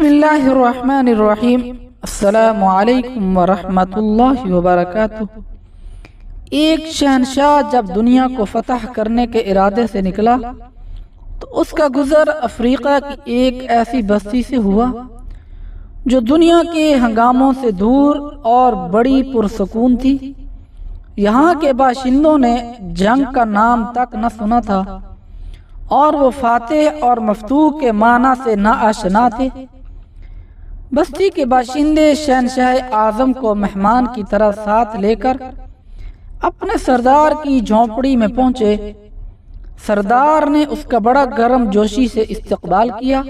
بسم اللہ الرحمن الرحیم۔ السلام علیکم ورحمۃ اللہ وبرکاتہ۔ ایک شہنشاہ جب دنیا کو فتح کرنے کے ارادے سے نکلا تو اس کا گزر افریقہ کی ایک ایسی بستی سے ہوا جو دنیا کے ہنگاموں سے دور اور بڑی پرسکون تھی۔ یہاں کے باشندوں نے جنگ کا نام تک نہ سنا تھا اور وہ فاتح اور مفتوح کے معنی سے نا آشنا تھے۔ بستی کے باشندے شہنشاہ اعظم کو مہمان کی طرح ساتھ لے کر اپنے سردار کی جھونپڑی میں پہنچے۔ سردار نے اس کا بڑا گرم جوشی سے استقبال کیا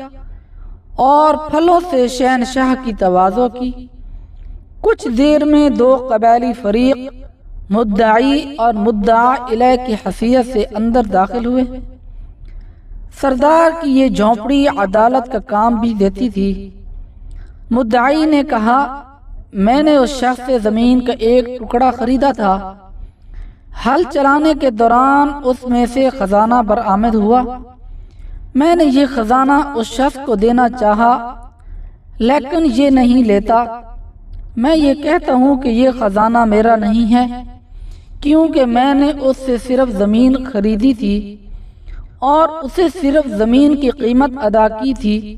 اور پھلوں سے شہنشاہ کی تواضع کی۔ کچھ دیر میں دو قبائلی فریق مدعی اور مدعا الیہ کی حیثیت سے اندر داخل ہوئے۔ سردار کی یہ جھونپڑی عدالت کا کام بھی دیتی تھی۔ مدعی نے کہا، میں نے اس شخص سے زمین کا ایک ٹکڑا خریدا تھا۔ ہل چلانے کے دوران اس میں سے خزانہ برآمد ہوا۔ میں نے یہ خزانہ اس شخص کو دینا چاہا لیکن یہ نہیں لیتا۔ میں یہ کہتا ہوں کہ یہ خزانہ میرا نہیں ہے کیونکہ میں نے اس سے صرف زمین خریدی تھی اور اسے صرف زمین کی قیمت ادا کی تھی،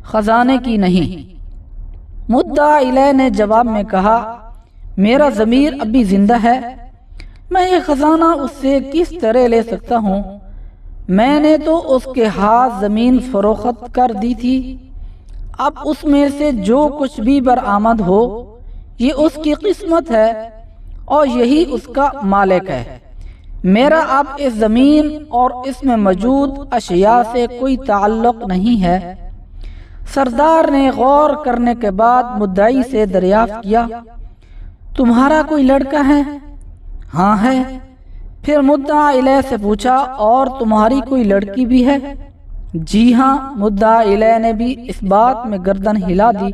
خزانے کی نہیں۔ مدعا الیہ نے جواب میں کہا، میرا ضمیر ابھی زندہ ہے، میں یہ خزانہ اس سے کس طرح لے سکتا ہوں؟ میں نے تو اس کے ہاتھ زمین فروخت کر دی تھی۔ اب اس میں سے جو کچھ بھی برآمد ہو یہ اس کی قسمت ہے اور یہی اس کا مالک ہے۔ میرا اب اس زمین اور اس میں موجود اشیاء سے کوئی تعلق نہیں ہے۔ سردار نے غور کرنے کے بعد مدعی سے دریافت کیا، تمہارا کوئی لڑکا ہے؟ ہاں ہے۔ پھر مدعا الیہ سے پوچھا، اور تمہاری کوئی لڑکی بھی ہے؟ جی ہاں۔ مدعا الیہ نے بھی اس بات میں گردن ہلا دی۔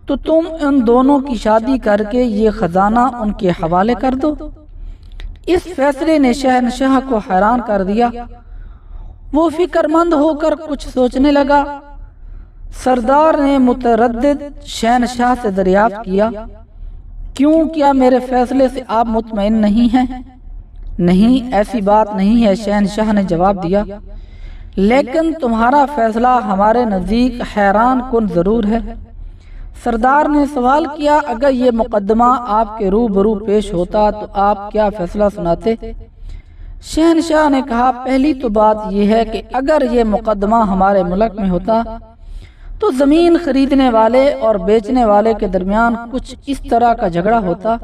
تو تم ان دونوں کی شادی کر کے یہ خزانہ ان کے حوالے کر دو۔ اس فیصلے نے شہنشاہ کو حیران کر دیا۔ وہ فکر مند ہو کر کچھ سوچنے لگا۔ سردار نے متردد شہنشاہ سے دریافت کیا، کیوں، کیا میرے فیصلے سے آپ مطمئن نہیں ہیں؟ نہیں، ایسی بات نہیں ہے، شہنشاہ نے جواب دیا، لیکن تمہارا فیصلہ ہمارے نزدیک حیران کن ضرور ہے۔ سردار نے سوال کیا، اگر یہ مقدمہ آپ کے روبرو پیش ہوتا تو آپ کیا فیصلہ سناتے؟ شہنشاہ نے کہا، پہلی تو بات یہ ہے کہ اگر یہ مقدمہ ہمارے ملک میں ہوتا تو زمین خریدنے والے اور بیچنے والے کے درمیان کچھ اس طرح کا جھگڑا ہوتا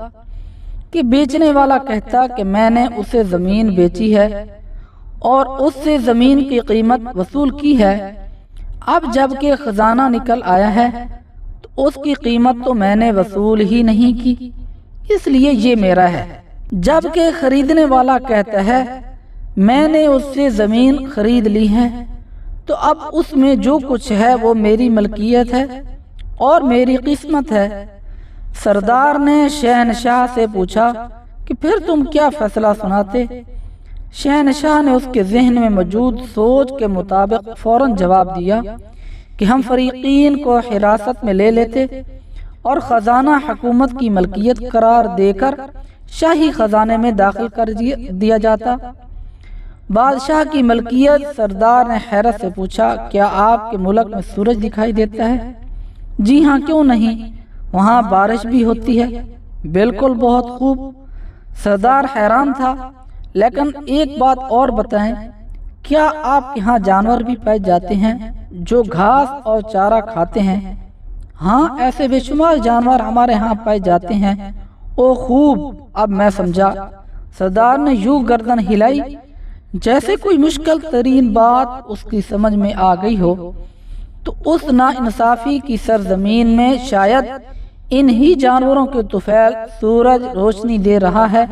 کہ بیچنے والا کہتا کہ میں نے اسے زمین بیچی ہے اور اس سے زمین کی قیمت وصول کی ہے۔ اب جب کہ خزانہ نکل آیا ہے تو اس کی قیمت تو میں نے وصول ہی نہیں کی، اس لیے یہ میرا ہے۔ جب کہ خریدنے والا کہتا ہے میں نے اس سے زمین خرید لی ہے تو اب اس میں جو کچھ ہے وہ میری ملکیت ہے اور میری قسمت ہے۔ سردار نے شہنشاہ سے پوچھا کہ پھر تم کیا فیصلہ سناتے؟ شہنشاہ نے اس کے ذہن میں موجود سوچ کے مطابق فوراً جواب دیا کہ ہم فریقین کو حراست میں لے لیتے اور خزانہ حکومت کی ملکیت قرار دے کر شاہی خزانے میں داخل کر دیا جاتا۔ بادشاہ کی ملکیت؟ سردار نے حیرت سے پوچھا، کیا آپ کے ملک میں سورج دکھائی دیتا ہے؟ جی ہاں، کیوں نہیں، وہاں بارش بھی ہوتی ہے۔ بالکل، بہت خوب۔ سردار حیران تھا، لیکن ایک بات اور بتائیں، کیا آپ کے ہاں جانور بھی پائے جاتے ہیں جو گھاس اور چارہ کھاتے ہیں؟ ہاں، ایسے بے شمار جانور ہمارے ہاں پائے جاتے ہیں۔ او خوب، اب میں سمجھا۔ سردار نے یوں گردن ہلائی جیسے کوئی مشکل ترین بات اس کی سمجھ میں آ گئی ہو۔ تو اس ناانصافی کی سرزمین میں شاید انہی جانوروں کے طفیل سورج روشنی دے رہا ہے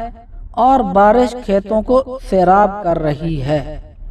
اور بارش کھیتوں کو سیراب کر رہی ہے۔